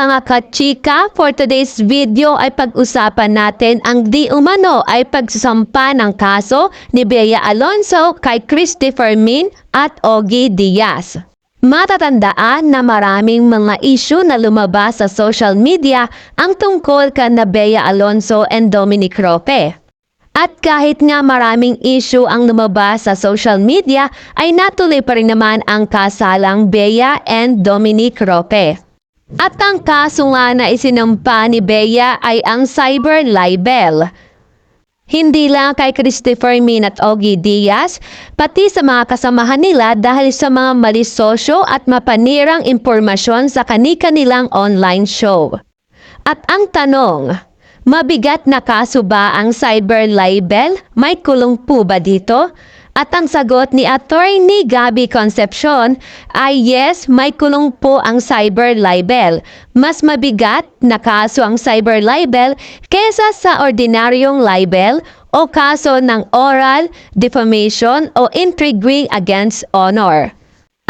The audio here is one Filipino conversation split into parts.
mga kachika, for today's video ay pag-usapan natin ang di umano ay pagsasampa ng kaso ni Bea Alonzo kay Christopher Min at Ogie Diaz. Matatandaan na maraming mga issue na lumabas sa social media ang tungkol kana Bea Alonzo and Dominic Roque. At kahit nga maraming issue ang lumabas sa social media ay natuloy pa rin naman ang kasalang Bea and Dominic Roque. At ang kaso nga na isinampa ni Bea ay ang cyber libel. Hindi lang kay Christopher Min at Ogie Diaz, pati sa mga kasamahan nila dahil sa mga malisosyo at mapanirang impormasyon sa kani-kanilang online show. At ang tanong, mabigat na kaso ba ang cyber libel? May kulong po ba dito? At ang sagot ni Attorney Gabby Concepcion ay yes, may kulong po ang cyber libel. Mas mabigat na kaso ang cyber libel kesa sa ordinaryong libel o kaso ng oral defamation o intriguing against honor.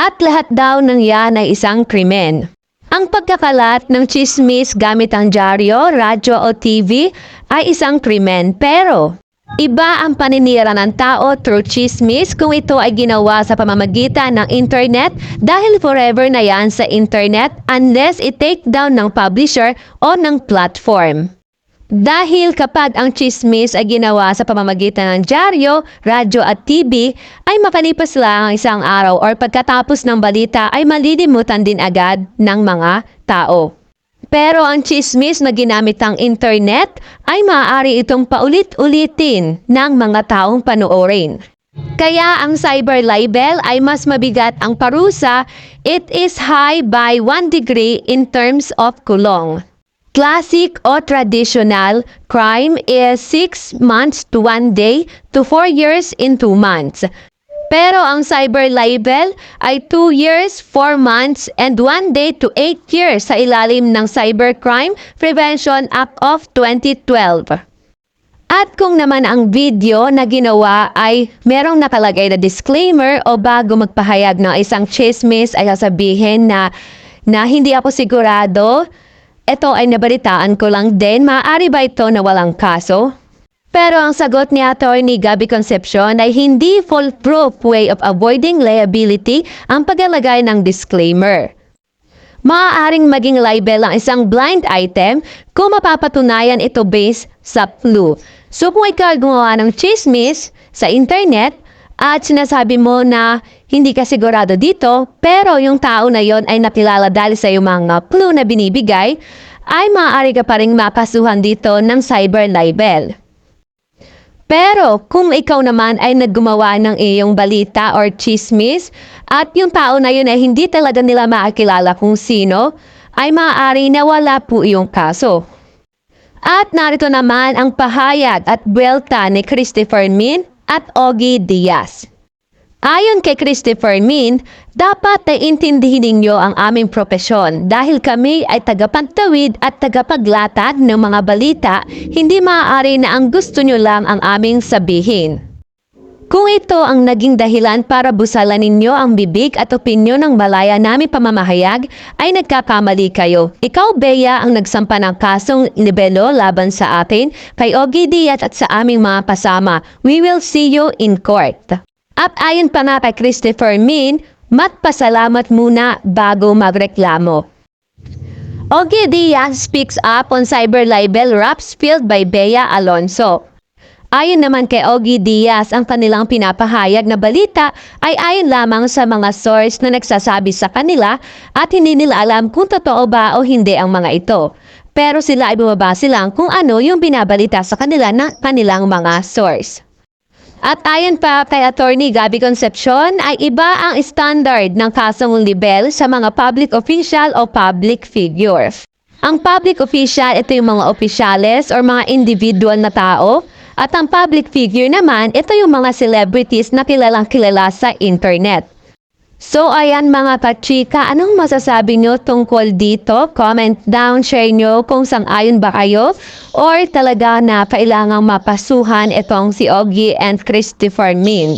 At lahat daw ng yan ay isang krimen. Ang pagkakalat ng chismis gamit ang dyaryo, radyo o TV ay isang krimen, pero iba ang paninira ng tao through chismis kung ito ay ginawa sa pamamagitan ng internet dahil forever na yan sa internet unless i-take down ng publisher o ng platform. Dahil kapag ang chismis ay ginawa sa pamamagitan ng dyaryo, radyo at TV, ay makalipas lang ang isang araw or pagkatapos ng balita ay malilimutan din agad ng mga tao. Pero ang chismis na ginamit ang internet ay maaari itong paulit-ulitin ng mga taong panoorin. Kaya ang cyber libel ay mas mabigat ang parusa, it is high by 1 degree in terms of kulong. Classic o traditional crime is 6 months to 1 day to 4 years in 2 months. Pero ang cyber libel ay 2 years, 4 months, and 1 day to 8 years sa ilalim ng Cybercrime Prevention Act of 2012. At kung naman ang video na ginawa ay merong nakalagay na disclaimer o bago magpahayag ng isang chismis ay sasabihin na hindi ako sigurado, ito ay nabalitaan ko lang din, maaari ba ito na walang kaso? Pero ang sagot ni Attorney Gabby Concepcion ay hindi foolproof way of avoiding liability ang paglalagay ng disclaimer. Maaaring maging libel ang isang blind item kung mapapatunayan ito based sa clue. So kung ikaw gumawa ng chismis sa internet at sinasabi mo na hindi ka sigurado dito, pero yung tao na yon ay nakilala dahil sa iyong mga clue na binibigay, ay maaari ka pa rin mapasuhan dito ng cyber libel. Pero kung ikaw naman ay naggumawa ng iyong balita or chismis at yung tao na yun ay hindi talaga nila makakilala kung sino, ay maaari na wala po iyong kaso. At narito naman ang pahayag at buwelta ni Christopher Min at Ogie Diaz. Ayon kay Christopher Min, dapat ay intindihin ninyo ang aming propesyon dahil kami ay tagapagtawid at tagapaglatag ng mga balita, hindi maaari na ang gusto nyo lang ang aming sabihin. Kung ito ang naging dahilan para busalan ninyo ang bibig at opinyon ng malaya naming pamamahayag, ay nagkakamali kayo. Ikaw, Bea, ang nagsampa ng kasong libelo laban sa atin, kay Ogie Diaz at sa aming mga kasama. We will see you in court. At ayon pa nga kay Christopher Min, magpasalamat muna bago magreklamo. Ogie Diaz speaks up on cyber libel rap spilled by Bea Alonzo. Ayon naman kay Ogie Diaz, ang kanilang pinapahayag na balita ay ayon lamang sa mga source na nagsasabi sa kanila at hindi nila alam kung totoo ba o hindi ang mga ito. Pero sila ay bumabase lang kung ano yung binabalita sa kanila ng kanilang mga source. At ayon pa kay Attorney Gabby Concepcion ay iba ang standard ng kasong libel sa mga public official o public figure. Ang public official, ito yung mga opisyales or mga individual na tao. At ang public figure naman, ito yung mga celebrities na kilalang kilala sa internet. So ayan mga kachika, anong masasabi nyo tungkol dito? Comment down, share nyo kung sang-ayon ba kayo or talaga na kailangang mapasuhan itong si Ogie and Christopher Min.